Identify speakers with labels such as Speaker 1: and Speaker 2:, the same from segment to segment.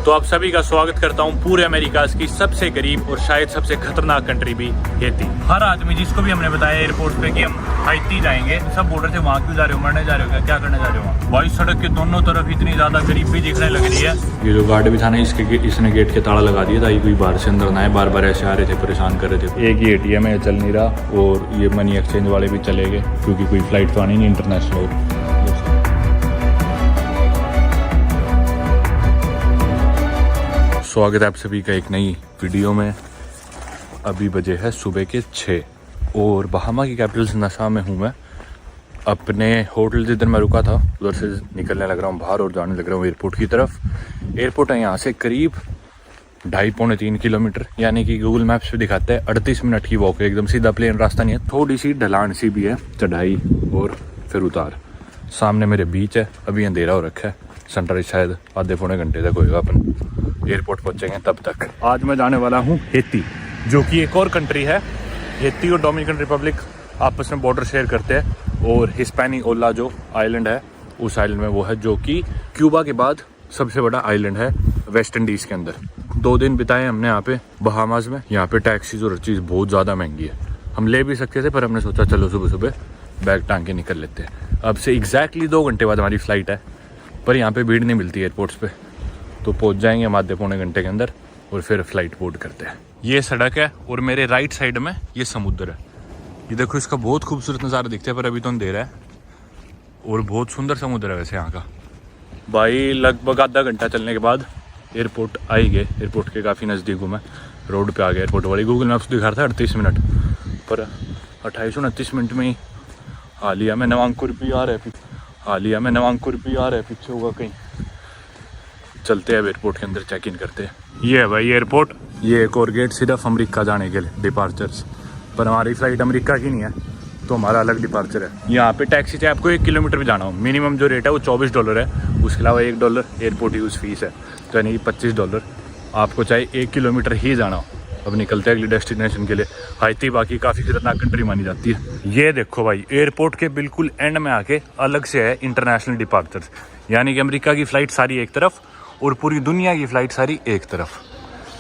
Speaker 1: तो आप सभी का स्वागत करता हूं पूरे अमेरिका की सबसे करीब और शायद सबसे खतरनाक कंट्री भी हैती। हर आदमी जिसको भी हमने बताया एयरपोर्ट पे कि हम हैती जाएंगे, सब बोल रहे थे वहाँ क्यों जा रहे हो, मरने जा रहे हो क्या करने जा रहे हो। भाई सड़क के दोनों तरफ इतनी ज्यादा गरीबी दिखने लग रही है। ये जो गार्ड भी था ना, इसने गेट के ताला लगा दिया ताकि कोई बाहर से अंदर ना आए। बार बार ऐसे आ रहे थे, परेशान कर रहे थे। एक ही ATM है, चल नहीं रहा, और ये मनी एक्सचेंज वाले भी चले गए क्योंकि कोई फ्लाइट तो आनी नहीं इंटरनेशनल। स्वागत है आप सभी का एक नई वीडियो में। अभी बजे है सुबह के 6 और बहामा की कैपिटल नासा में हूँ मैं। अपने होटल जिधर मैं रुका था उधर से निकलने लग रहा हूँ बाहर और जाने लग रहा हूँ एयरपोर्ट की तरफ। एयरपोर्ट है यहाँ से करीब 2.5-3 किलोमीटर, यानी कि गूगल मैप्स पे दिखाता है 38 मिनट की वॉक है। एकदम सीधा प्लेन रास्ता नहीं है, थोड़ी सी ढलान सी भी है, चढ़ाई और फिर उतार। सामने मेरे बीच है, अभी अंधेरा हो रखा है, सनराइज शायद आधे-पौने घंटे तक होगा, अपन एयरपोर्ट पहुंचेंगे तब तक। आज मैं जाने वाला हूं हैती, जो कि एक और कंट्री है। हैती और डोमिनिकन रिपब्लिक आपस में बॉर्डर शेयर करते हैं, और हिस्पैनियोला जो आइलैंड है उस आइलैंड में वो है, जो कि क्यूबा के बाद सबसे बड़ा आइलैंड है वेस्ट इंडीज़ के अंदर। 2 दिन बिताए हमने यहाँ पे बहामास में। यहाँ पे टैक्सीज और चीज़ बहुत ज़्यादा महंगी है। हम ले भी सकते थे पर हमने सोचा चलो सुबह सुबह बैग टांग के निकल लेते हैं। अब से एग्जैक्टली 2 घंटे बाद हमारी फ़्लाइट है, पर यहाँ पर भीड़ नहीं मिलती एयरपोर्ट्स पर, तो पहुंच जाएंगे हम आधे-पौने घंटे के अंदर और फिर फ्लाइट बोर्ड करते हैं। ये सड़क है और मेरे राइट साइड में ये समुद्र है। ये देखो, इसका बहुत खूबसूरत नज़ारा दिखता है, पर अभी तो अंधेरा है और बहुत सुंदर समुद्र है वैसे यहाँ का। भाई लगभग आधा घंटा चलने के बाद एयरपोर्ट आ ही गए। एयरपोर्ट के काफ़ी नज़दीक हूँ मैं, रोड पर आ गया एयरपोर्ट वाली। गूगल मैप्स दिखा रहा था 38 मिनट, पर 28-29 मिनट में ही हालिया में नवांकुर भी आ रहा है, हालिया में नवांकुर भी आ रहा है, पीछे होगा कहीं। चलते हैं एयरपोर्ट के अंदर, चेक इन करते हैं। ये है भाई एयरपोर्ट। ये एक और गेट सिर्फ अमेरिका जाने के लिए, डिपार्चर्स, पर हमारी फ़्लाइट अमेरिका की नहीं है तो हमारा अलग डिपार्चर है। यहाँ पे टैक्सी से आपको 1 किलोमीटर भी जाना हो, मिनिमम जो रेट है वो $24 है। उसके अलावा $1 एयरपोर्ट यूज़ फीस है, तो यानी कि $25 आपको चाहे 1 किलोमीटर ही जाना हो। अब निकलते हैं अगली डेस्टिनेशन के लिए। हैती बाकी काफ़ी खतरनाक कंट्री मानी जाती है। ये देखो भाई, एयरपोर्ट के बिल्कुल एंड में आके अलग से है इंटरनेशनल डिपार्चर्स, यानी कि अमेरिका की फ़्लाइट सारी एक तरफ और पूरी दुनिया की फ़्लाइट सारी एक तरफ।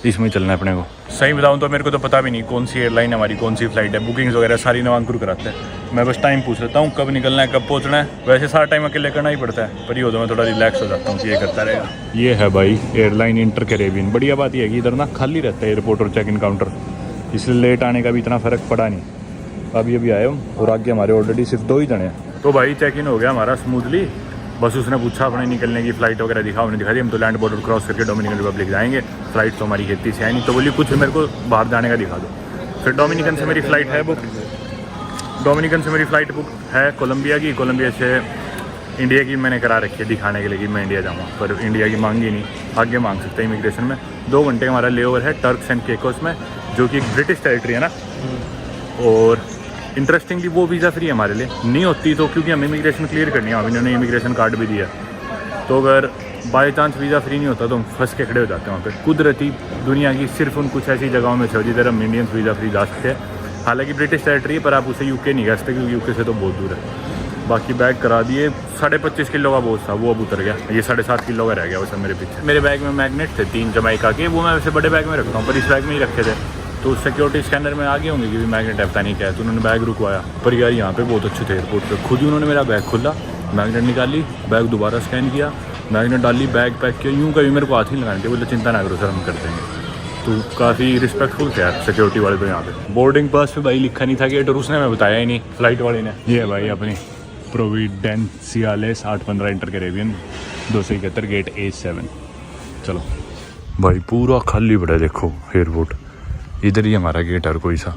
Speaker 1: इसमें चलना है अपने को। सही बताऊं तो मेरे को तो पता भी नहीं कौन सी एयरलाइन हमारी, कौन सी फ़्लाइट है। बुकिंग्स वगैरह सारी नवांकुर कराते हैं। मैं बस टाइम पूछ लेता हूँ कब निकलना है, कब पहुँचना है। वैसे सारा टाइम अकेले करना ही पड़ता है, पर ये होता है मैं थोड़ा रिलैक्स हो जाता हूँ कि ये करता रहेगा। ये है भाई एयरलाइन इंटर कैरेबियन। बढ़िया बात यह है कि इधर ना खाली रहता है एयरपोर्ट और चेक इन काउंटर, इसलिए लेट आने का भी इतना फ़र्क पड़ा नहीं। अभी आए हम और आगे हमारे ऑलरेडी सिर्फ 2 ही जने हैं। तो भाई चेक इन हो गया हमारा स्मूथली। बस उसने पूछा अपने निकलने की फ़्लाइट वगैरह दिखा, हमने दिखा दी। हम तो लैंड बॉर्डर क्रॉस करके डोमिनिकन रिपब्लिक जाएंगे। फ़्लाइट तो हमारी हैती से है नहीं, तो बोली कुछ मेरे को बाहर जाने का दिखा दो। फिर डोमिनिकन से मेरी फ़्लाइट है बुक, डोमिनिकन से मेरी फ़्लाइट बुक है कोलंबिया की। कोलंबिया से इंडिया की मैंने करा रखी है दिखाने के लिए कि मैं इंडिया जाऊँगा, पर इंडिया की मांगी नहीं, आगे मांग सकते हैं इमिग्रेशन में। 2 घंटे हमारा ले ओवर है टर्क्स एंड केकोस में, जो कि एक ब्रिटिश टेरिटरी है ना। और इंटरेस्टिंगली वो वीज़ा फ्री है हमारे लिए। नहीं होती तो, क्योंकि हम इमिग्रेशन क्लियर करनी है, अब इन्होंने इमिग्रेशन कार्ड भी दिया, तो अगर बाई चांस वीज़ा फ्री नहीं होता तो हम फंस के खड़े हो जाते हैं वहाँ पे। कुदरती दुनिया की सिर्फ उन कुछ ऐसी जगहों में से जिधर हम इंडियंस वीज़ा फ्री जा सकते हैं। हालांकि ब्रिटिश टेरिटरी है, पर आप उसे UK नहीं कह सकते क्योंकि UK से तो बहुत दूर है। बाकी बैग करा दिए। 25.5 किलो का बोझ था, वो अब उतर गया। ये 7.5 किलो का रह गया वैसे मेरे पीछे। मेरे बैग में मैग्नेट थे 3 जमाइका के, वो मैं वैसे बड़े बैग में रखता हूँ, पर इस बैग में ही रखे थे। तो सिक्योरिटी स्कैनर में आगे होंगे कि भी मैग्नेट है, पता नहीं क्या है, तो उन्होंने बैग रुकवाया। पर यार यहाँ पे बहुत अच्छे थे एयरपोर्ट पे, खुद ही उन्होंने मेरा बैग खोला, मैग्नेट निकाली, बैग दोबारा स्कैन किया, मैग्नेट डाली, बैग पैक किया। यूँ कभी मेरे को हाथ ही लगाने थे, बोले चिंता ना करो सर, हम कर देंगे। तो काफ़ी रिस्पेक्टफुल थे यार सिक्योरिटी वाले तो यहाँ पे। बोर्डिंग पास पे भाई लिखा नहीं था गेट, और उसने हमें बताया ही नहीं, फ़्लाइट वाले ने। ये है भाई अपनी प्रोविडेंशियलेस 815 इंटर कैरेबियन 271 गेट A7। चलो भाई पूरा खाली पड़ा है, देखो एयरपोर्ट। इधर ही हमारा गेट है, कोई सा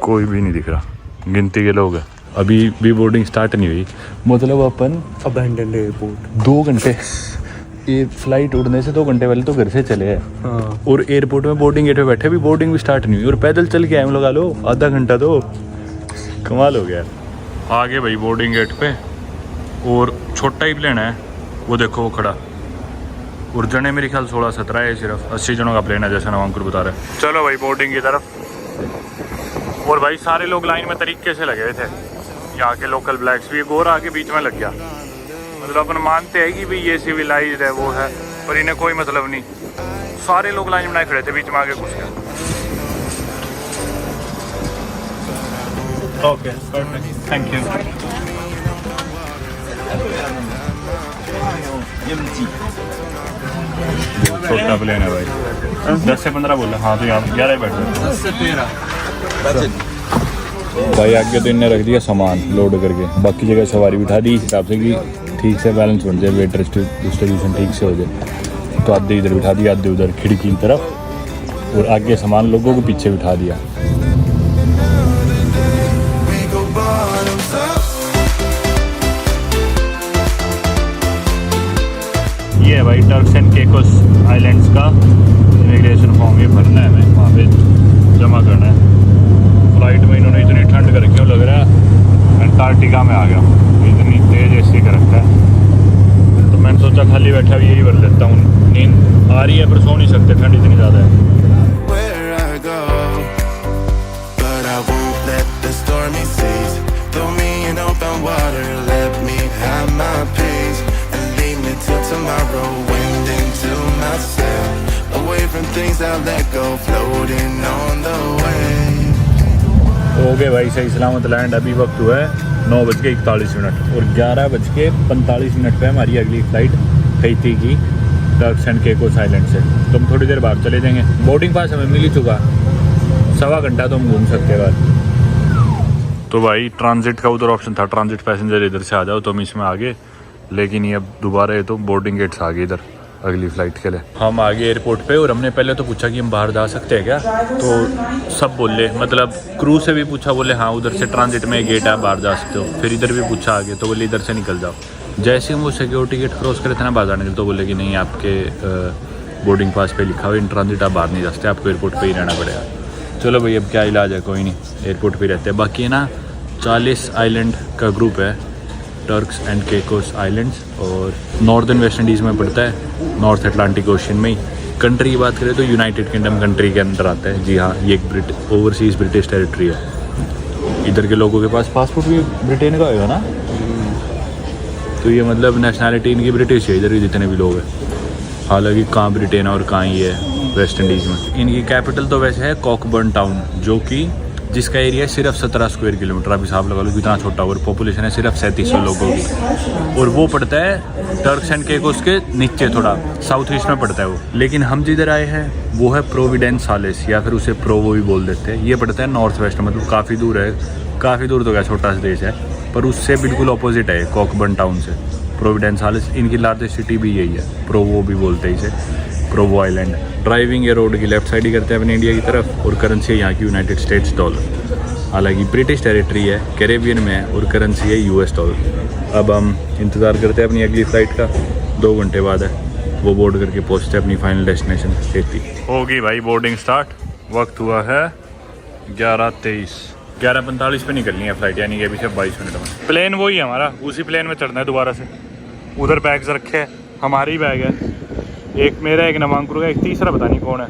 Speaker 1: कोई भी नहीं दिख रहा, गिनती के लोग हैं। अभी भी बोर्डिंग स्टार्ट नहीं हुई, मतलब अपन
Speaker 2: अबैंडन्ड एयरपोर्ट।
Speaker 1: 2 घंटे ये फ्लाइट उड़ने से 2 घंटे पहले तो घर से चले हैं।
Speaker 2: हाँ।
Speaker 1: और एयरपोर्ट में बोर्डिंग गेट पे बैठे, अभी बोर्डिंग भी स्टार्ट नहीं हुई और पैदल चल के आए हम लोग। आ लो आधा घंटा, तो कमाल हो गया। आगे भाई बोर्डिंग गेट पे, और छोटा ही प्लेन है वो, देखो वो खड़ा। और जने मेरे ख्याल 16-17 है, सिर्फ 80 जनों का प्लेन है जैसा नवांकुर बता रहे हैं। चलो भाई बोर्डिंग की तरफ। और भाई सारे लोग लाइन में तरीके से लगे हुए थे, यहाँ के लोकल ब्लैक्स भी। गोरा आके बीच में लग गया, मतलब अपन मानते हैं कि भाई ये सिविलाइज्ड है वो है, पर इन्हें कोई मतलब नहीं। सारे लोग लाइन बनाए खड़े थे, बीच में आगे घुस गया। Okay perfect, thank you. छोटा प्लेन है भाई, 10 से 15 बोला। हाँ तो यहाँ 11 बैठ गए।
Speaker 2: 10 से 13
Speaker 1: भाई आगे तो इनने रख दिया सामान लोड करके, बाकी जगह सवारी बिठा दी इस हिसाब से कि ठीक से बैलेंस बन जाए, वेट डिस्ट्रीब्यूशन ठीक से हो जाए। तो आधे इधर बिठा दिया, आधे उधर खिड़की की तरफ, और आगे सामान लोगों को पीछे बिठा दिया। ये है भाई टर्क्स एंड केकोस आइलैंड्स का इमिग्रेशन फॉर्म, ये भरना है हमें, वहाँ पे जमा करना है। फ्लाइट में इन्होंने इतनी ठंड कर रखी, लग रहा है अंटार्कटिका में आ गया, इतनी तेज एसी कर रखा है। तो मैंने सोचा खाली बैठा भी यही भर लेता हूँ, नींद आ रही है पर सो नहीं सकते, ठंड इतनी ज़्यादा है।
Speaker 3: Tomorrow, wind into myself, away from things I let go, floating on the waves.
Speaker 1: हो गए भाई सही सलामत लैंड। अभी वक्त हुआ है 9:41 और 11:45 पे हमारी अगली फ़्लाइट हैती की टर्क्स एंड केकोस आइलैंड से। तो हम थोड़ी देर बाद चले जाएंगे। बोर्डिंग पास हमें मिल ही चुका, 1.25 घंटा तो हम घूम सकते हैं बाद। तो भाई ट्रांजिट का उधर ऑप्शन था, ट्रांजिट पैसेंजर इधर से आ जाओ, तो हम इसमें आ गए। लेकिन ये अब दोबारा ये तो बोर्डिंग गेट्स आ गए इधर अगली फ़्लाइट के लिए। हम आ गए एयरपोर्ट पे और हमने पहले तो पूछा कि हम बाहर जा सकते हैं क्या, तो सब बोले, मतलब क्रू से भी पूछा, बोले हाँ उधर से ट्रांजिट में गेट है, बाहर जा सकते हो। फिर इधर भी पूछा आगे, तो बोले इधर से निकल जाओ। जैसे हम वो सिक्योरिटी गेट क्रॉस करे थे ना बाहर जाने के लिए, तो बोले कि नहीं आपके बोर्डिंग पास पे लिखा हुआ इन ट्रांजिट, आप बाहर नहीं जा सकते, आपको एयरपोर्ट पर ही रहना पड़ेगा। चलो भाई अब क्या इलाज है, कोई नहीं, एयरपोर्ट पर रहते हैं। बाकी है ना 40 आइलैंड का ग्रुप है, टर्क्स एंड केकोस आइलैंड्स, और नॉर्दर्न वेस्ट इंडीज़ में पड़ता है, नॉर्थ अटलांटिक ओशन में ही। कंट्री की बात करें तो यूनाइटेड किंगडम कंट्री के अंदर आता है। जी हाँ, ये एक ओवरसीज़ ब्रिटिश टेरिटरी है। इधर के लोगों के पास पासपोर्ट भी ब्रिटेन का होगा ना, तो ये मतलब नेशनैलिटी इनकी ब्रिटिश है, इधर के जितने भी लोग हैं। हालांकि कहाँ ब्रिटेन और कहाँ ये है वेस्ट इंडीज़ में। इनकी कैपिटल तो वैसे है कॉकबर्न टाउन, जो कि जिसका एरिया है सिर्फ 17 स्क्वायर किलोमीटर। आप हिसाब लगा लो कितना छोटा, और पॉपुलेशन है सिर्फ 3700 लोगों की। और वो पड़ता है टर्क्स एंड केकोस के नीचे, थोड़ा साउथ ईस्ट में पड़ता है वो। लेकिन हम जिधर आए हैं वो है प्रोविडेंस सालिस, या फिर उसे प्रोवो भी बोल देते हैं। ये पड़ता है नॉर्थ वेस्ट, मतलब काफ़ी दूर है, काफ़ी दूर तो क्या, छोटा सा देश है, पर उससे बिल्कुल अपोजिट है कॉकबर्न टाउन से। प्रोविडेंस सालिस, इनकी लार्जेस्ट सिटी भी यही है, प्रोवो भी बोलते हैं इसे, प्रोवो आइलैंड। ड्राइविंग ये रोड की लेफ्ट साइड ही करते हैं अपने इंडिया की तरफ, और करेंसी है यहाँ की यूनाइटेड स्टेट्स डॉलर। हालांकि ब्रिटिश टेरिटरी है, कैरेबियन में है, और करेंसी है यूएस डॉलर। अब हम इंतज़ार करते हैं अपनी अगली फ़्लाइट का, 2 घंटे बाद है वो, बोर्ड करके पहुँचते हैं अपनी फाइनल डेस्टिनेशन हैती। होगी भाई बोर्डिंग स्टार्ट, वक्त हुआ है 11:23, 11:45 पे निकलनी है फ़्लाइट, यानी कि अभी सिर्फ 22 मिनट में। प्लेन वही है हमारा, उसी प्लेन में चढ़ना है दोबारा से। उधर बैग्स रखे हैं, हमारे ही बैग है, एक मेरा, एक नवांकुर का, एक तीसरा पता नहीं कौन है।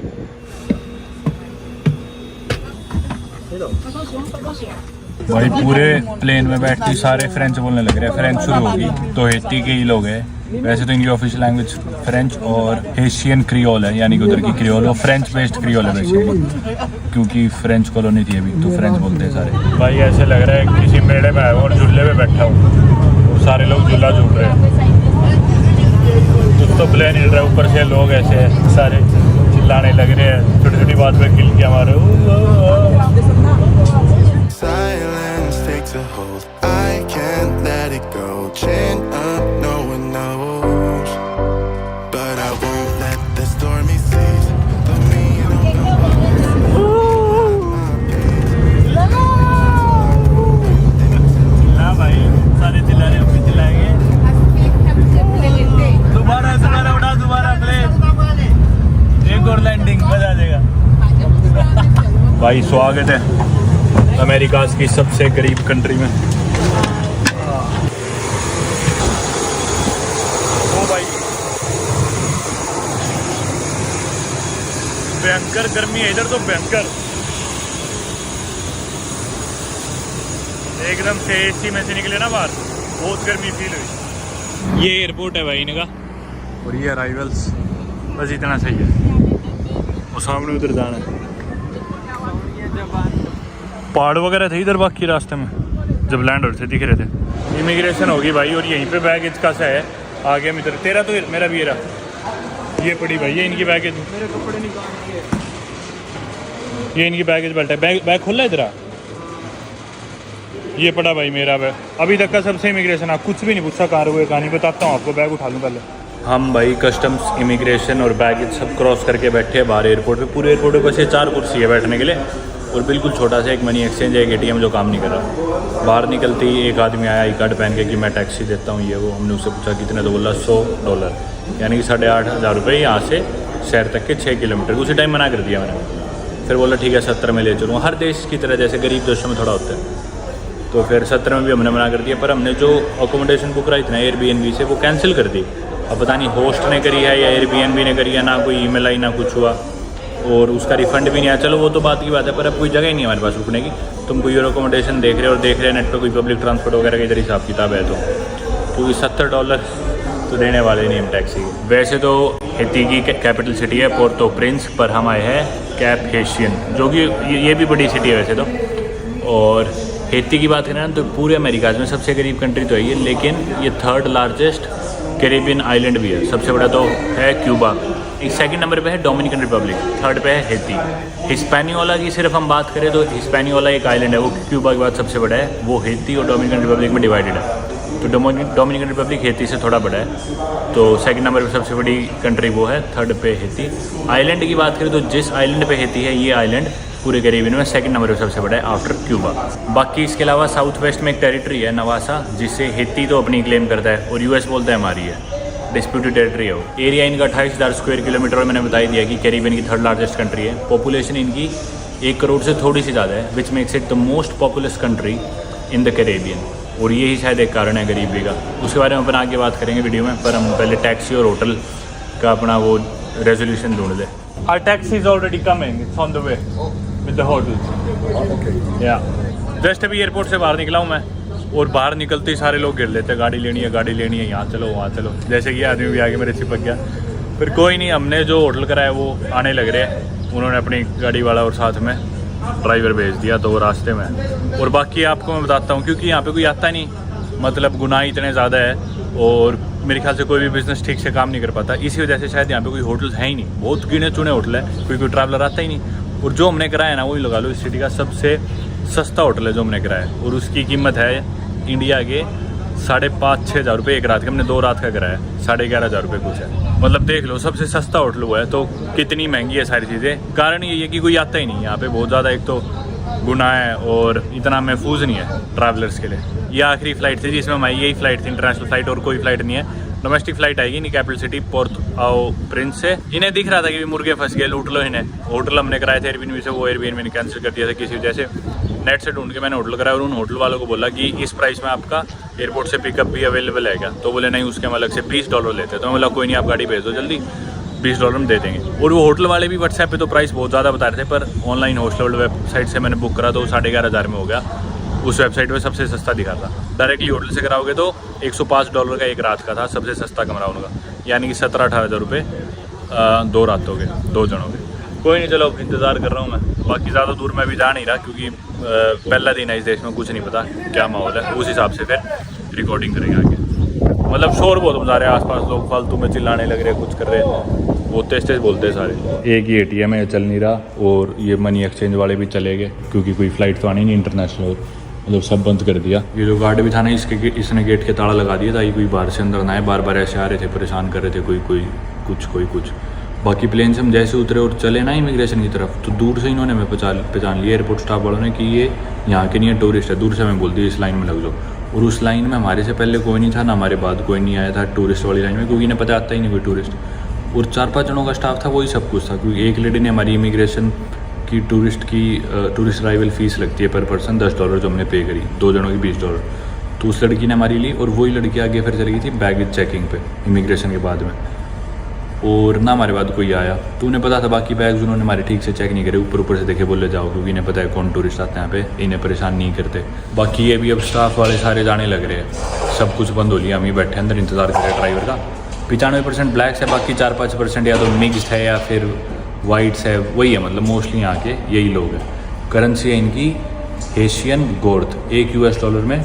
Speaker 1: भाई पूरे प्लेन में बैठते सारे फ्रेंच बोलने लग रहे हैं, फ्रेंच शुरू होगी। तो हैती के ही लोग हैं, वैसे तो इनकी ऑफिशियल लैंग्वेज फ्रेंच और हेशियन क्रियोल है, यानी कि उधर की क्रियोल, और फ्रेंच बेस्ड क्रियोल है बेसिकली, क्योंकि फ्रेंच कॉलोनी थी अभी, तो फ्रेंच बोलते हैं सारे। भाई ऐसे लग रहा है किसी मेले में आया हूँ और झूले पे बैठा हूँ, और सारे लोग झूला झूल रहे हैं। तो प्लेन हिल रहा है, ऊपर से लोग ऐसे सारे चिल्लाने लग रहे हैं, छोटी छोटी बात पे किल किया मारे।
Speaker 3: Silence takes a hold, I can't let it go, chin up, no one knows, but I won't let the stormy seas throw me in
Speaker 1: हाँ भाई सारे चिल्ला रहे हैं, चिल्लाएंगे दोबारा दोबारा उड़ा, दोबारा प्लेन, एक और लैंडिंग बजा देगा। भाई स्वागत है अमेरिका की सबसे गरीब कंट्री में। ओ भाई भयंकर गर्मी है इधर तो, भयंकर, एकदम से एसी में से निकले ना बाहर, बहुत गर्मी फील हुई। ये एयरपोर्ट है भाई इनका और ये अराइवल्स, बस इतना सही है। वो सामने उधर जाना है, पहाड़ वगैरह थे इधर बाकी रास्ते में जब लैंड हो रहे थे दिख रहे थे। इमिग्रेशन होगी भाई और यहीं पे बैगेज का सा है। आगे में इधर तेरा तो मेरा भी रहा, ये पड़ी भाई ये इनकी बैगेज, मेरे कपड़े निकाल, ये इनकी बैगेज बेल्ट है। बैग खुला है इधर, ये पड़ा भाई मेरा बैग। अभी तक का सबसे इमिग्रेशन आप कुछ भी नहीं पूछा, कहाँ रुके कहानी बताता हूँ आपको, बैग उठा लूँ पहले। हम भाई कस्टम्स, इमिग्रेशन और बैगेज सब क्रॉस करके बैठे हैं बाहर एयरपोर्ट पे। पूरे एयरपोर्ट पे बस ये 4 कुर्सी है बैठने के लिए और बिल्कुल छोटा सा एक मनी एक्सचेंज है, एक ATM जो काम नहीं कर रहा। बाहर निकलते ही एक आदमी आया आई कार्ड पहन के कि मैं टैक्सी देता हूँ ये वो। हमने उससे पूछा कितने, तो बोला $100, यानी कि 8,500 रुपये यहाँ से शहर तक के 6 किलोमीटर। उसी टाइम मना कर दिया मैंने, फिर बोला ठीक है 70 में ले चलूँ। हर देश की तरह जैसे गरीब देशों में थोड़ा होता है, तो फिर 70 में भी हमने मना कर दिया। पर हमने जो अकोमोडेशन बुक कराई थी ना Airbnb से, वो कैंसिल कर दी। अब पता नहीं होस्ट ने करी है या Airbnb ने करी है, ना कोई ईमेल आई ना कुछ हुआ और उसका रिफंड भी नहीं आया। चलो वो तो बात की बात है, पर अब कोई जगह ही नहीं है हमारे पास रुकने की। तुम कोई और अकोमोडेशन देख रहे हो और देख रहे हैं नेट पर कोई पब्लिक ट्रांसपोर्ट वगैरह का इधर हिसाब किताब है, तो क्योंकि $70 तो देने वाले नहीं हम टैक्सी। वैसे तो हैती की कैपिटल सिटी है पोर्टो प्रिंस, पर हम आए हैं कैप हेशियन, जो कि ये भी बड़ी सिटी है वैसे तो। और हैती की बात करें ना तो पूरे अमेरिका में सबसे गरीब कंट्री तो है ये, लेकिन ये 3rd लार्जेस्ट कैरेबियन आइलैंड भी है। सबसे बड़ा तो है क्यूबा, एक 2nd नंबर पे है डोमिनिकन रिपब्लिक, 3rd पे है हैती। हिस्पैनियोला की सिर्फ हम बात करें तो हिस्पैनियोला एक आइलैंड है, वो क्यूबा के बाद सबसे बड़ा है। वो हैती और डोमिनिकन रिपब्लिक में डिवाइडेड है, तो डोमिनिकन रिपब्लिक हैती से थोड़ा बड़ा है। तो 2nd नंबर पे सबसे बड़ी कंट्री वो है, 3rd पे हैती। आइलैंड की बात करें तो जिस आइलैंड पे हैती है ये आइलैंड पूरे कैरेबियन में 2nd नंबर पे सबसे बड़ा है आफ्टर क्यूबा। बाकी इसके अलावा साउथ वेस्ट में एक टेरिटरी है नवासा, जिसे हैती तो अपनी क्लेम करता है और US बोलता है हमारी है, डिस्प्यूटेड टेरिटरी है वो। एरिया इनका 28,000 स्क्वायर किलोमीटर और मैंने बता दिया कि कैरेबियन की 3rd लार्जेस्ट कंट्री है। पॉपुलेशन इनकी 1 करोड़ से थोड़ी सी ज़्यादा है, which makes it the most populous country in the Caribbean, और यही शायद एक कारण है गरीबी का। उसके बारे में अपन आगे बात करेंगे वीडियो में, पर हम पहले टैक्सी और होटल का अपना वो रेजोल्यूशन ढूंढ लें। Our taxi is already coming. It's on the way with the hotels.
Speaker 2: Okay.
Speaker 1: Yeah. Just अभी एयरपोर्ट से बाहर निकला हूँ मैं, और बाहर निकलते ही सारे लोग गिर लेते हैं, गाड़ी लेनी है गाड़ी लेनी है, यहाँ चलो वहाँ चलो। जैसे कि आदमी भी आगे मेरे चिपक गया। फिर कोई नहीं, हमने जो होटल कराया वो आने लग रहे हैं। उन्होंने अपनी गाड़ी वाला और साथ में ड्राइवर भेज दिया, तो वो रास्ते में है। और बाकी आपको मैं बताता हूँ, क्योंकि यहाँ पे कोई आता नहीं, मतलब गुनाह इतने ज़्यादा है और मेरे ख्याल से कोई भी बिज़नेस ठीक से काम नहीं कर पाता। इसी वजह से शायद यहाँ पे कोई होटल्स हैं ही नहीं, बहुत गिने चुने होटल है, कोई ट्रैवलर आता ही नहीं। और जो हमने कराया ना, वही लगा लो इस सिटी का सबसे सस्ता होटल है जो हमने कराया, और उसकी कीमत है इंडिया के 5,500-6 हज़ार रुपये एक रात के। हमने 2 रात का कराया, 11,500 रुपये कुछ है। मतलब देख लो, सबसे सस्ता होटल हुआ है, तो कितनी महंगी है सारी चीज़ें। कारण ये है कि कोई आता ही नहीं यहाँ पे, बहुत ज़्यादा एक तो गुनाह है और इतना महफूज नहीं है ट्रैवलर्स के लिए। ये आखिरी फ़्लाइट थी जिसमें हमारी यही फ़्लाइट थी, इंटरनेशनल फ़्लाइट, और कोई फ़्लाइट नहीं है। डोमेस्टिक फ़्लाइट आएगी नहीं कैपिटल सिटी पोर्टो प्रिंस से। इन्हें दिख रहा था कि मुर्गे फंस गए, लूट लो इन्हें। होटल हमने कराए थे एयरबीएनबी से, वो एयरबीएनबी ने कैंसिल कर दिया था किसी वजह से। नेट से ढूंढ के मैंने होटल कराया और उन होटल वालों को बोला कि इस प्राइस में आपका एयरपोर्ट से पिकअप भी अवेलेबल है क्या, तो बोले नहीं, उसके हम अलग से $20 लेते हैं। तो मैं बोला कोई नहीं, आप गाड़ी भेज दो जल्दी, $20 में दे देंगे। और वो होटल वाले भी व्हाट्सएप पे तो प्राइस बहुत ज़्यादा बता रहे थे, पर ऑनलाइन हॉस्टल वेबसाइट से मैंने बुक करा तो 11,500 में हो गया। उस वेबसाइट पे सबसे सस्ता दिखा था। डायरेक्टली होटल से कराओगे तो $105 का एक रात का था, सबसे सस्ता कमरा उनका, यानी कि 17-18 रुपये 2 रातों के, 2 जनों के। कोई नहीं, चलो इंतज़ार कर रहा हूँ मैं। बाकी ज़्यादा दूर मैं भी जा नहीं रहा, क्योंकि पहला दिन है इस देश में, कुछ नहीं पता क्या माहौल है, उस हिसाब से फिर रिकॉर्डिंग करेंगे आगे। मतलब शोर बहुत मचा रहे हैं आसपास, लोग फालतू में चिल्लाने लग रहे हैं, कुछ कर रहे हैं, वो तेज बोलते हैं सारे। एक ही ATM है, चल नहीं रहा, और ये मनी एक्सचेंज वाले भी चले गए, क्योंकि कोई फ़्लाइट तो आनी नहीं इंटरनेशनल, मतलब सब बंद कर दिया। ये जो गार्ड भी था ना, इसने गेट के ताला लगा दिया ताकि कोई बाहर से अंदर ना आए। बार बार ऐसे आ रहे थे, परेशान कर रहे थे, कोई कुछ। बाकी प्लेन से हम जैसे उतरे और चले ना इमिग्रेशन की तरफ, तो दूर से इन्होंने हमें पहचान लिया एयरपोर्ट स्टाफ वालों ने कि ये यहाँ के नहीं है, टूरिस्ट है। दूर से हमें बोल दिया इस लाइन में लग जाओ, और उस लाइन में हमारे से पहले कोई नहीं था, ना हमारे बाद कोई नहीं आया था टूरिस्ट वाली लाइन में, क्योंकि इन्हें पता आता ही नहीं कोई टूरिस्ट। और 4-5 जनों का स्टाफ था, वही सब कुछ था। क्योंकि एक लेडी ने हमारी इमिग्रेशन की टूरिस्ट अराइवल फ़ीस लगती है पर पर्सन $10 जो हमने पे करी, 2 जनों की $20, तो उस लड़की ने हमारी ली। और वही लड़की आगे फिर चली गई थी बैगेज चेकिंग पे इमिग्रेशन के बाद में। और ना हमारे बाद कोई आया। तो उन्हें पता था बाकी बैग्स उन्होंने हमारे ठीक से चेक नहीं करे, ऊपर से देखे बोले जाओ, क्योंकि इन्हें पता है कौन टूरिस्ट आते हैं यहाँ पे, इन्हें परेशान नहीं करते। बाकी ये भी अब स्टाफ वाले सारे जाने लग रहे हैं, सब कुछ बंद हो लिया, हम ही बैठे अंदर इंतज़ार कर रहे हैं ड्राइवर का। 95% ब्लैक्स है, बाकी 4-5% या तो मिक्सड है या फिर वाइट्स है, वही है मतलब मोस्टली यहाँ के यही लोग हैं। करेंसी है इनकी हेशियन गोर्द, $1 में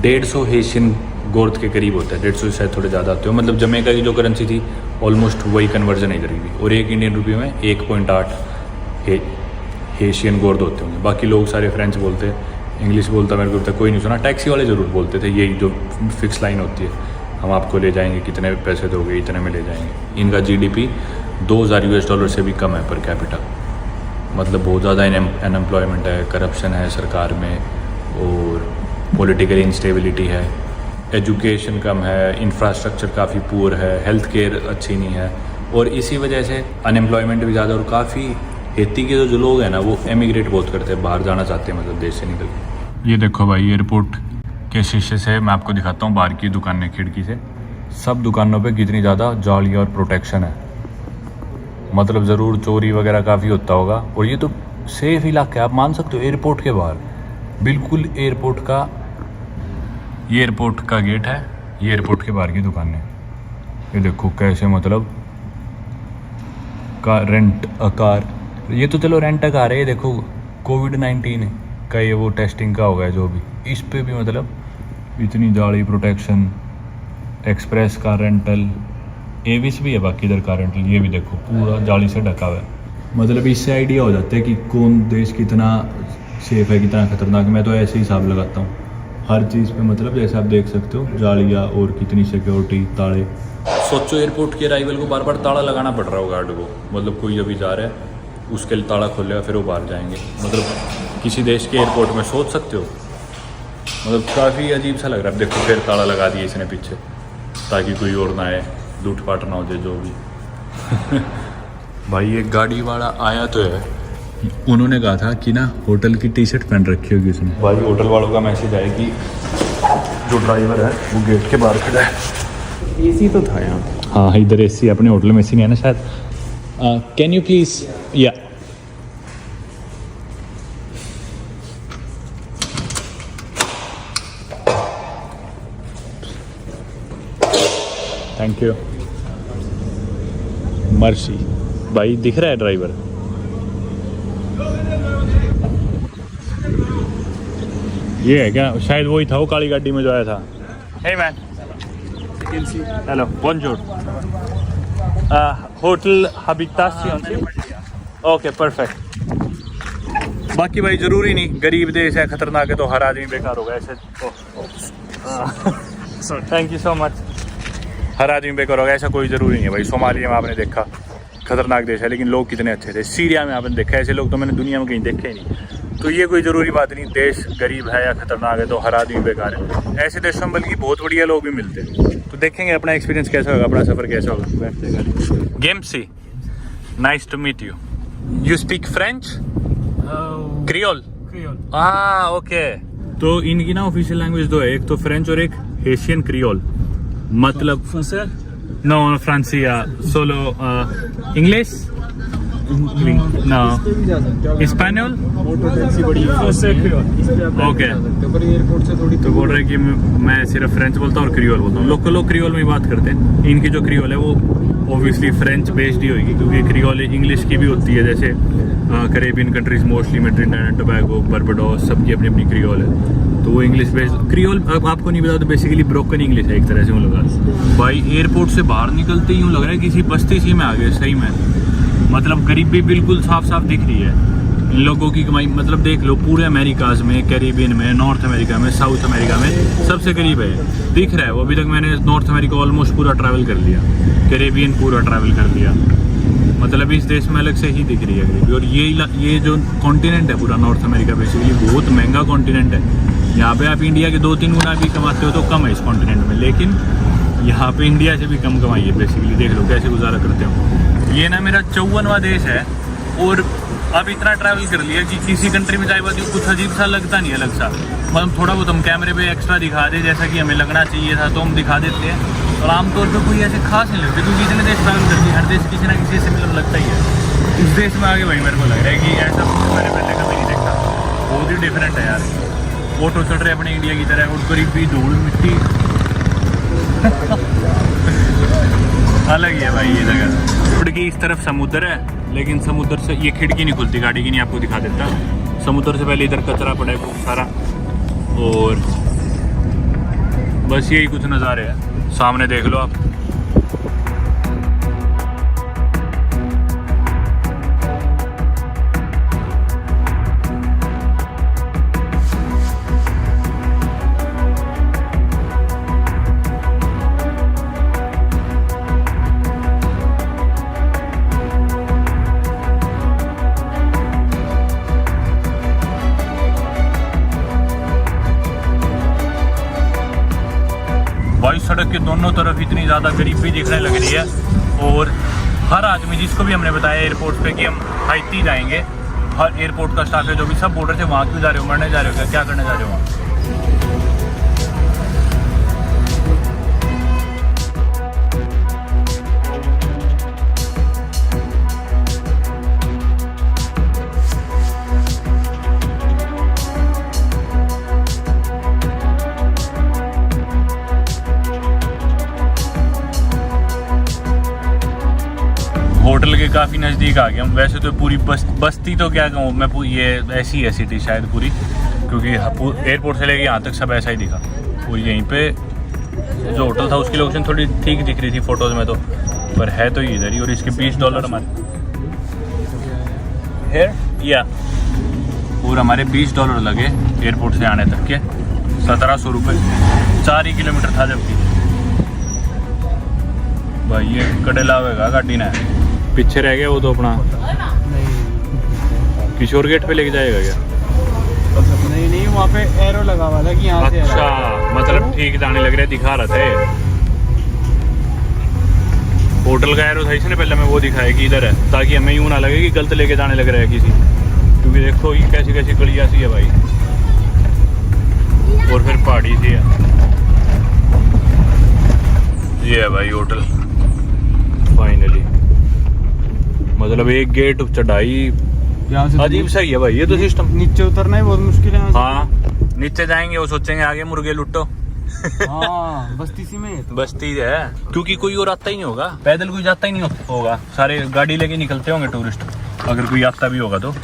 Speaker 1: 150 हेशियन गोर्द के करीब होता है, 150 शायद थोड़े ज़्यादा होते हो। मतलब जमैका की जो करेंसी थी ऑलमोस्ट वही कन्वर्जन इधर की, और 1 इंडियन रुपये में 1.8 हेशियन गोर्द होते होंगे। बाकी लोग सारे फ्रेंच बोलते हैं, इंग्लिश बोलता मेरे को अब तक कोई नहीं सुना। टैक्सी वाले ज़रूर बोलते थे, यही जो फिक्स लाइन होती है, हम आपको ले जाएंगे, कितने पैसे दोगे, इतने में ले जाएंगे। इनका GDP $2,000 से भी कम है पर कैपिटा, मतलब बहुत ज़्यादा अनएम्प्लॉयमेंट है, करप्शन है सरकार में, और पॉलिटिकल इंस्टेबिलिटी है, एजुकेशन कम है, इंफ्रास्ट्रक्चर काफ़ी पुअर है, हेल्थ केयर अच्छी नहीं है, और इसी वजह से अनएम्प्लॉयमेंट भी ज़्यादा। और काफ़ी हेती के जो लोग हैं ना वो एमिग्रेट बहुत करते हैं, बाहर जाना चाहते हैं, मतलब देश से निकल के। ये देखो भाई एयरपोर्ट के शीशे से मैं आपको दिखाता हूँ बाहर की दुकानें खिड़की से, सब दुकानों पे कितनी ज़्यादा जाली और प्रोटेक्शन है, मतलब ज़रूर चोरी वगैरह काफ़ी होता होगा। और ये तो सेफ इलाका है, आप मान सकते हो, एयरपोर्ट के बाहर बिल्कुल एयरपोर्ट का गेट है, ये एयरपोर्ट के बाहर की दुकान है। ये देखो कैसे मतलब रेंट अ कार, ये तो चलो रेंट अ कार है, ये देखो COVID-19 का ये वो टेस्टिंग का होगा जो भी, इस पे भी मतलब इतनी जाली protection. Express car rental, Aves भी है बाकी इधर कार रेंटल, ये भी देखो पूरा जाली से ढका हुआ है। मतलब इससे आइडिया हो जाता है कि कौन देश कितना सेफ है, कितना खतरनाक है। मैं तो ऐसे ही हिसाब लगाता हूँ हर चीज़ पे, मतलब जैसे आप देख सकते हो जालियाँ और कितनी सिक्योरिटी, ताले। सोचो एयरपोर्ट के अराइवल को बार बार ताला लगाना पड़ रहा होगा गार्ड को, मतलब कोई अभी जा रहा है उसके लिए ताला खोलेगा फिर वो बाहर जाएंगे। मतलब किसी देश के एयरपोर्ट में सोच सकते हो, मतलब काफ़ी अजीब सा लग रहा है। देखो फिर ताला लगा दिया इसने पीछे, ताकि कोई और ना आए, लूटपाट ना हो जाए जो भी। भाई एक गाड़ी वाला आया तो है, उन्होंने कहा था कि ना होटल की टी-शर्ट पहन रखी होगी उसने। भाई होटल वालों का मैसेज आया कि जो ड्राइवर है वो गेट के बाहर खड़ा है।
Speaker 2: एसी तो था यहाँ।
Speaker 1: हाँ इधर एसी, अपने होटल में एसी नहीं है ना शायद। कैन यू प्लीज, या थैंक यू मर्सी। भाई दिख रहा है ड्राइवर, ये है क्या? शायद वही था, वो काली गाड़ी में जो आया था। Hey man, hello, bonjour, hotel habitation, okay perfect. बाकी भाई ज़रूरी नहीं, गरीब देश है, खतरनाक है, तो हर आदमी बेकार होगा ऐसे। Thank you so much. हर आदमी बेकार होगा ऐसा कोई ज़रूरी नहीं है भाई। सोमालिया में आपने देखा खतरनाक देश है, लेकिन लोग कितने अच्छे थे। सीरिया में आपने देखा, ऐसे लोग तो मैंने दुनिया में कहीं देखे ही नहीं। तो ये कोई ज़रूरी बात नहीं, देश गरीब है या खतरनाक है तो हर आदमी बेकार है। ऐसे देशों में बल्कि बहुत बढ़िया लोग भी मिलते हैं। तो देखेंगे अपना एक्सपीरियंस कैसा होगा, अपना सफ़र कैसा होगा। गेम सी, nice to meet you. You speak French, Creole? Okay. तो इनकी ना ऑफिशियल लैंग्वेज दो है, एक तो फ्रेंच और एक हेशियन क्रियोल। मतलब नो फ्रांसिया, सोलो इंग्लिश, नो स्पेनियल, ओके। तो बोल रहे कि मैं सिर्फ फ्रेंच बोलता हूँ और क्रियोल बोलता हूँ। लोग क्रियोल में ही बात करते हैं। इनकी जो क्रियोल है वो ऑब्वियसली फ्रेंच बेस्ड ही होगी, क्योंकि क्रियोल इंग्लिश की भी होती है। जैसे कैरेबियन कंट्रीज मोस्टली में ट्रिनिडाद एंड टोबैगो, बारबाडोस, सबकी अपनी अपनी क्रियोल है, तो वो इंग्लिश बेस्ड क्रियोल। अब आपको नहीं पता तो बेसिकली ब्रोकन इंग्लिश है एक तरह से। लगा भाई एयरपोर्ट से बाहर निकलते ही यूँ लग रहा है किसी बस्ती सी में आ गए सही में। मतलब गरीबी बिल्कुल साफ साफ दिख रही है। इन लोगों की कमाई मतलब देख लो, पूरे अमेरिकाज में, कैरेबियन में, नॉर्थ अमेरिका में, साउथ अमेरिका में सबसे करीब है, दिख रहा है वो। अभी तक मैंने नॉर्थ अमेरिका ऑलमोस्ट पूरा ट्रैवल कर लिया, कैरेबियन पूरा ट्रैवल कर लिया। मतलब इस देश में अलग से ही दिख रही है गरीबी। और ये जो कॉन्टिनेंट है पूरा नॉर्थ अमेरिका बेसिकली बहुत महंगा कॉन्टिनेंट है। यहाँ पे आप इंडिया के 2-3 गुना भी कमाते हो तो कम है इस कॉन्टिनेंट में, लेकिन यहाँ पे इंडिया से भी कम कमाई है बेसिकली। देख लो कैसे गुजारा करते हो। ये ना मेरा 54वां देश है और अब इतना ट्रैवल कर लिया कि किसी कंट्री में जाए बात कुछ अजीब सा लगता नहीं, अलग सा। मतलब थोड़ा बहुत हम कैमरे पे एक्स्ट्रा दिखा दे जैसा कि हमें लगना चाहिए था तो हम दिखा देते हैं, और आमतौर पे कोई ऐसे खास नहीं लगते, क्योंकि इतने देश ट्रैवल करती है, हर देश किसी ना किसी से मतलब लगता ही है। इस देश में आगे वही मेरे को लग रहा है कि ऐसा कुछ मैंने पहले कभी नहीं देखा, बहुत ही डिफरेंट है यार। ऑटो चल रहे अपने इंडिया की तरह, और गरीबी धूल मिट्टी अलग ही है भाई ये जगह। रोड की इस तरफ समुद्र है, लेकिन समुद्र से ये खिड़की नहीं खुलती गाड़ी की, नहीं आपको दिखा देता। समुद्र से पहले इधर कचरा पड़ा है बहुत सारा, और बस यही कुछ नज़ारे हैं। सामने देख लो आप, भाई सड़क के दोनों तरफ इतनी ज़्यादा गरीबी दिखने लग रही है, और हर आदमी जिसको भी हमने बताया एयरपोर्ट पे कि हम हाइती जाएंगे, हर एयरपोर्ट का स्टाफ है जो भी सब बोल रहे थे वहाँ क्यों जा रहे हो, मरने जा रहे हो क्या करने जा रहे हो वहाँ। होटल के काफ़ी नज़दीक आ गए हम। वैसे तो पूरी बस्ती तो क्या कहूँ मैं, ये ऐसी है सिटी शायद पूरी, क्योंकि एयरपोर्ट से लेके यहाँ तक सब ऐसा ही दिखा। पूरी यहीं पे जो होटल था उसकी लोकेशन थोड़ी ठीक दिख रही थी फ़ोटोज़ में तो, पर है तो ये इधर ही। और इसके $20 हमारे हेयर या, और हमारे $20 लगे एयरपोर्ट से आने तक के, 1700 रुपये, 4 ही किलोमीटर था जबकि। भाई ये कड़ेला होगा गाड़ी ने, पीछे रह गया वो तो अपना किशोर गेट पे लेके जाएगा क्या?
Speaker 2: नहीं वहाँ पे एरो लगा हुआ था कि यहाँ से।
Speaker 1: अच्छा मतलब ठीक जाने लग रहा है, दिखा रहा था होटल का एरो था, इसने पहले मैं वो दिखाया कि इधर है, ताकि हमें यूँ ना लगे कि गलत लेके जाने लग रहा है किसी, क्योंकि देखो ये कैसी कैसी गलियाँ सी है भाई, और फिर पहाड़ी सी है। ये है भाई होटल फाइनली, मतलब एक गेट चढ़ाई अजीब सा ही है भाई ये तो सिस्टम।
Speaker 2: नीचे उतरना ही बहुत मुश्किल है।
Speaker 1: हाँ नीचे जाएंगे वो सोचेंगे आगे मुर्गे लुटो।
Speaker 2: हाँ बस्ती सी में तो।
Speaker 1: बस्ती है, क्योंकि कोई और आता ही नहीं होगा, पैदल कोई जाता ही नहीं होगा, सारे गाड़ी लेके निकलते होंगे टूरिस्ट, अगर कोई आता भी होगा तो।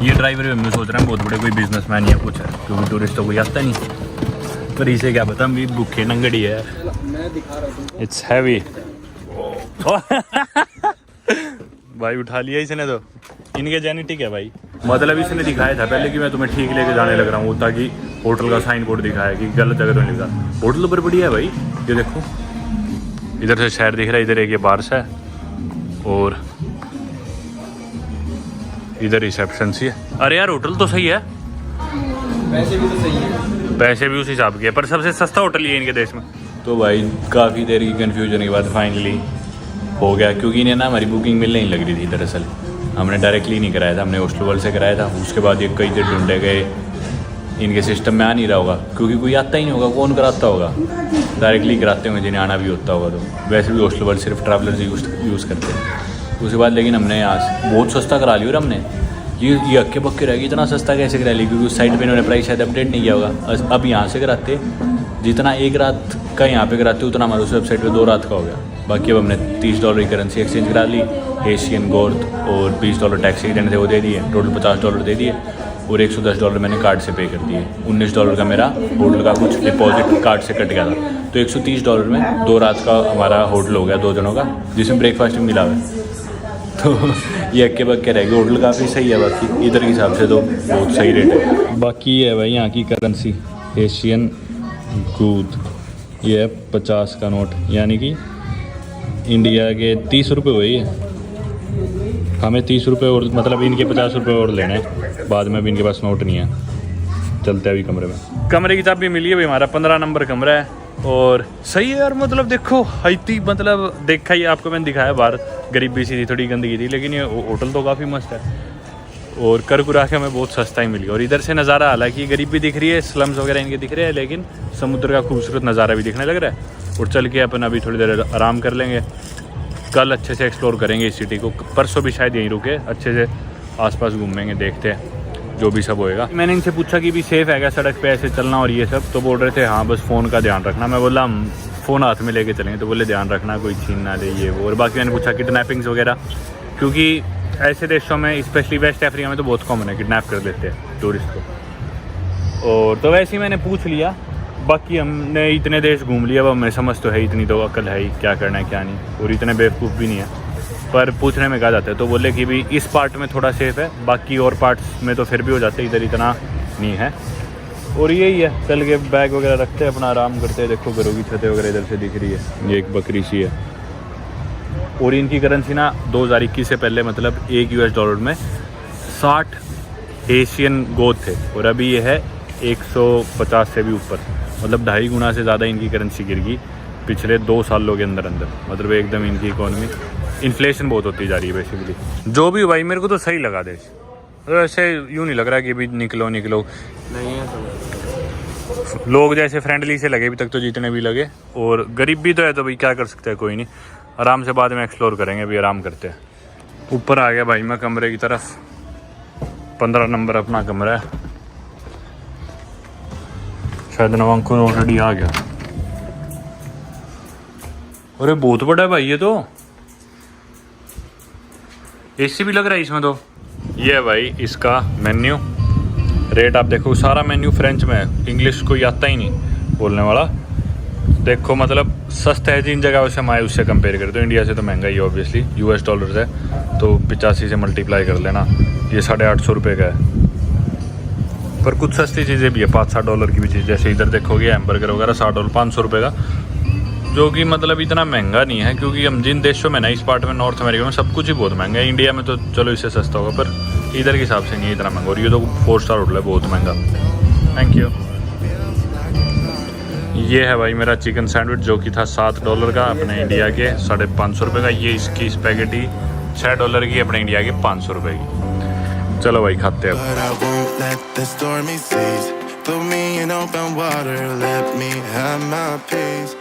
Speaker 1: ये ड्राइवर भी मैं सोच रहा हूँ बहुत बड़े कोई बिजनेसमैन या कुछ है, क्योंकि टूरिस्ट तो कोई आता नहीं, पर इसे क्या पता, हम भी भूखे नंगड़ी है। इट्स हैवी भाई, उठा लिया इसने तो, इनके जेनेटिक है भाई। मतलब इसने दिखाया था पहले कि मैं तुम्हें ठीक लेके जाने लग रहा हूँ, ताकि होटल का साइन बोर्ड दिखाया कि गलत जगह तो नहीं लगा। होटल पर बढ़िया है भाई, ये देखो इधर से शहर दिख रहा है, इधर एक ये बार्स है, और इधर रिसेप्शन सी है। अरे यार होटल तो सही है,
Speaker 2: पैसे भी तो सही है,
Speaker 1: पैसे भी उस हिसाब के, पर सबसे सस्ता होटल ही है इनके देश में। तो भाई काफ़ी देर की कन्फ्यूजन के बाद फाइनली हो गया, क्योंकि इन्हें ना हमारी बुकिंग मिलने नहीं लग रही थी। दरअसल हमने डायरेक्टली नहीं कराया था, हमने ओस्लो वर्ल्ड से कराया था। उसके बाद ये कई देर ढूंढे गए, इनके सिस्टम में आ नहीं रहा होगा, क्योंकि कोई आता ही नहीं होगा, कौन कराता होगा, डायरेक्टली कराते होंगे जिन्हें आना भी होता होगा। तो वैसे भी ओस्लो वर्ल्ड सिर्फ ट्रैवलर्स यूज़ करते हैं। उसके बाद लेकिन हमने यहाँ बहुत सस्ता करा लिया, और हमने ये अक्के पक्के रहेगी, इतना सस्ता कैसे करा ली, क्योंकि उस साइड पे इन्होंने प्राइस शायद अपडेट नहीं किया होगा। अब यहाँ से कराते, जितना एक रात का यहाँ पे कराते उतना हमारे उस वेबसाइट पे 2 रात का हो गया। बाकी अब हमने $30 की करेंसी एक्सचेंज करा ली, एशियन गोल्ड, और $20 टैक्सी देने थे वो दे दिए, टोटल $50 दे दिए, और $110 मैंने कार्ड से पे कर दिए। $19 का मेरा होटल का कुछ डिपॉजिट कार्ड से कट गया था, तो $130 में 2 रात का हमारा होटल हो गया 2 जनों का, जिसमें ब्रेकफास्ट भी मिला हुआ है। तो ये अक्के बक्के रहेगी, होटल काफ़ी सही है, बाकी इधर के हिसाब से तो बहुत सही रेट है। बाकी ये है भाई यहाँ की करेंसी, एशियन गूद, ये है 50 का नोट, यानी कि इंडिया के 30 रुपये हुए। ये हमें 30 रुपये और, मतलब इनके 50 रुपये और लेने, बाद में भी इनके पास नोट नहीं है। चलते हैं अभी कमरे में, कमरे की चाबी मिली है भाई, हमारा 15 नंबर कमरा है, और सही है यार। मतलब देखो हाइती, मतलब देखा ही आपको मैंने दिखाया, बाहर गरीबी सी थी, थोड़ी गंदगी थी, लेकिन ये होटल तो काफ़ी मस्त है। और करकुरा के हमें बहुत सस्ता ही मिल गया। और इधर से नज़ारा, हालांकि गरीब भी दिख रही है, स्लम्स वगैरह इनके दिख रहे हैं, लेकिन समुद्र का खूबसूरत नज़ारा भी दिखने लग रहा है। और चल के अपन अभी थोड़ी देर आराम कर लेंगे, कल अच्छे से एक्सप्लोर करेंगे इस सिटी को। परसों भी शायद यहीं रुके, अच्छे से आसपास घूमेंगे, देखते हैं जो भी सब होएगा। मैंने इनसे पूछा कि भी सेफ़ है क्या सड़क पे ऐसे चलना और ये सब, तो बोल रहे थे हाँ बस फ़ोन का ध्यान रखना। मैं बोला हम फ़ोन हाथ में लेके चलेंगे, तो बोले ध्यान रखना कोई छीन ना ले ये वो। और बाकी मैंने पूछा किडनैपिंग्स वगैरह, क्योंकि ऐसे देशों में स्पेशली वेस्ट अफ्रीका में तो बहुत कॉमन है, किडनैप कर देते हैं टूरिस्ट को। और तो वैसे ही मैंने पूछ लिया, बाकी हमने इतने देश घूम लिया, अब हमें समझ तो है, इतनी तो अकल है ही क्या करना है क्या नहीं, और इतने बेवकूफ़ भी नहीं है, पर पूछने में कहा जाता है। तो बोले कि भी इस पार्ट में थोड़ा सेफ़ है, बाकी और पार्ट्स में तो फिर भी हो जाते, इधर इतना नहीं है। और यही है, चल के बैग वगैरह रखते हैं, अपना आराम करते हैं। देखो घरों की छतें वगैरह इधर से दिख रही है, ये एक बकरी सी है। और इनकी करेंसी ना 2021 से पहले मतलब $1 में 60 एशियन गोद थे, और अभी ये है 150 से भी ऊपर, मतलब 2.5 गुना से ज़्यादा इनकी करेंसी गिर गई पिछले 2 सालों के अंदर। मतलब एकदम इनकी इकोनॉमी, इन्फ्लेशन बहुत होती जा रही है बेसिकली। जो भी भाई मेरे को तो सही लगा देश, मतलब ऐसे यूँ नहीं लग रहा कि अभी निकलो
Speaker 2: नहीं है सब
Speaker 1: लोग जैसे फ्रेंडली से लगे अभी तक तो, जितने भी लगे। और गरीब भी तो है, तो भाई क्या कर सकते हैं, कोई नहीं, आराम से बाद में एक्सप्लोर करेंगे, अभी आराम करते हैं। ऊपर आ गया भाई मैं कमरे की तरफ, 15 नंबर अपना कमरा है, शायद नवांकुर ऑलरेडी आ गया। अरे बहुत बड़ा है भाई ये तो, एसी भी लग रहा है इसमें तो। ये है भाई इसका मेन्यू, रेट आप देखो, सारा मेन्यू फ्रेंच में है, इंग्लिश कोई आता ही नहीं बोलने वाला। देखो मतलब सस्ता है जिन जगह से हमारे उससे कंपेयर करें तो इंडिया से तो महंगा ही है ऑब्वियसली, $, है तो 85 से मल्टीप्लाई कर लेना, ये $850 का है। पर कुछ सस्ती चीज़ें भी है, $5-7 की भी चीज़, जैसे इधर देखोगे हैमबर्गर वगैरह $60 $500 का, जो कि मतलब इतना महंगा नहीं है, क्योंकि हम जिन देशों में ना, इस पार्ट में नॉर्थ अमेरिका में सब कुछ ही बहुत महंगा है। इंडिया में तो चलो इससे सस्ता होगा, पर इधर के हिसाब से नहीं है इतना महंगा। और ये तो 4 स्टार होटल है, बहुत महंगा। Thank you. ये है भाई मेरा चिकन सैंडविच, जो कि था $7 का, अपने इंडिया के $550 का। ये इसकी स्पैगेटी $6 की, अपने इंडिया के $500 की। चलो भाई खाते हैं।
Speaker 3: But I won't let the stormy seas throw me in open water, let me have my peace.